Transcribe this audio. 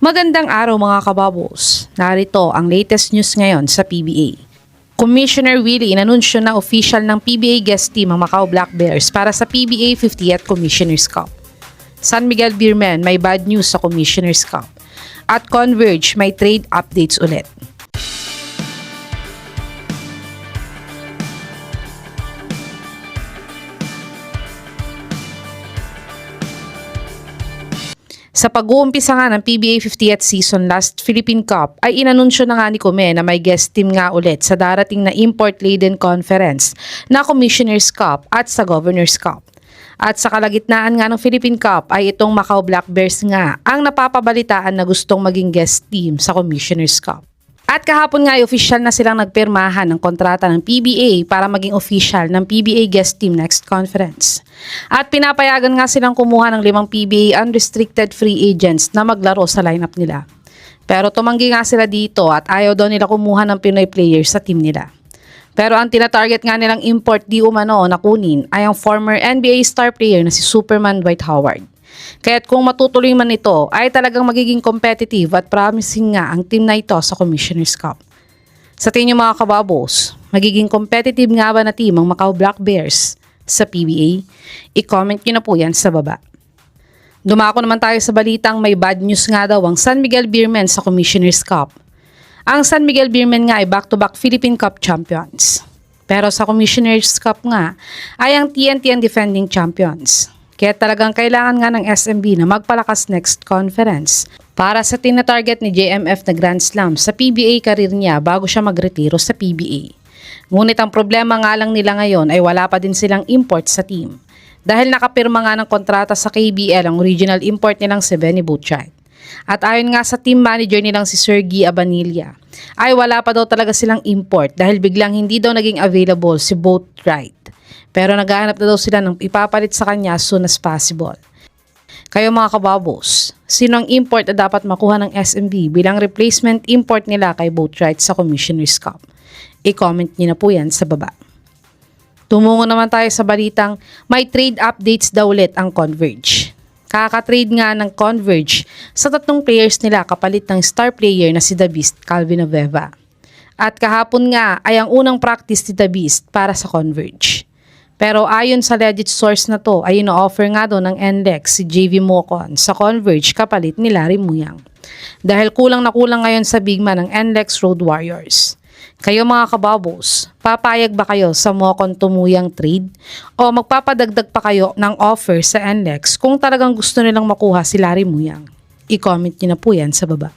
Magandang araw mga kababos. Narito ang latest news ngayon sa PBA. Commissioner Willie inanunsyo na official ng PBA guest team ang Macau Black Bears para sa PBA 50th Commissioner's Cup. San Miguel Beermen may bad news sa Commissioner's Cup. At Converge may trade updates ulit. Sa pag-uumpisa nga ng PBA 50th season last Philippine Cup ay inanunsyo na nga ni Kume na may guest team nga ulit sa darating na import-laden conference na Commissioner's Cup at sa Governor's Cup. At sa kalagitnaan nga ng Philippine Cup ay itong Macau Black Bears nga ang napapabalitaan na gustong maging guest team sa Commissioner's Cup. At kahapon nga ay official na silang nagpirmahan ng kontrata ng PBA para maging official ng PBA guest team next conference. At pinapayagan nga silang kumuha ng 5 PBA unrestricted free agents na maglaro sa lineup nila. Pero tumanggi nga sila dito at ayaw daw nila kumuha ng Pinoy players sa team nila. Pero ang tinatarget nga nilang import di umano na kunin ay ang former NBA star player na si Superman Dwight Howard. Kaya't kung matutuloy man ito ay talagang magiging competitive at promising nga ang team na ito sa Commissioner's Cup. Sa tingin mga kababos, magiging competitive nga ba na team ang Macau Black Bears sa PBA? I-comment nyo na po yan sa baba. Dumako naman tayo sa balitang may bad news nga daw ang San Miguel Beermen sa Commissioner's Cup. Ang San Miguel Beermen nga ay back-to-back Philippine Cup champions. Pero sa Commissioner's Cup nga ay ang TNT ang defending champions. Kaya talagang kailangan nga ng SMB na magpalakas next conference para sa tina-target ni JMF na Grand Slam sa PBA career niya bago siya magretiro sa PBA. Ngunit ang problema nga lang nila ngayon ay wala pa din silang import sa team. Dahil nakapirma nga ng kontrata sa KBL ang original import nilang si Benny Butchart. At ayon nga sa team manager nilang si Sergi Abanilla, ay wala pa daw talaga silang import dahil biglang hindi daw naging available si Boatwright. Pero naghahanap na daw sila ng ipapalit sa kanya as soon as possible. Kayo mga kababos, sino ang import na dapat makuha ng SMB bilang replacement import nila kay Boatwright sa Commissioner's Cup? I-comment niyo na po yan sa baba. Tumungo naman tayo sa balitang may trade updates daw ulit ang Converge. Kaka-trade nga ng Converge sa 3 players nila kapalit ng star player na si The Beast Calvin Aveva. At kahapon nga ay ang unang practice ni The Beast para sa Converge. Pero ayon sa legit source na to ay ino-offer nga doon ng NLEX si JV Mocon sa Converge kapalit ni Larry Muyang. Dahil kulang na kulang ngayon sa big man ng NLEX Road Warriors. Kayo mga kababos, papayag ba kayo sa Mocon Tumuyang trade? O magpapadagdag pa kayo ng offer sa NLEX kung talagang gusto nilang makuha si Larry Muyang? I-comment niyo na po yan sa baba.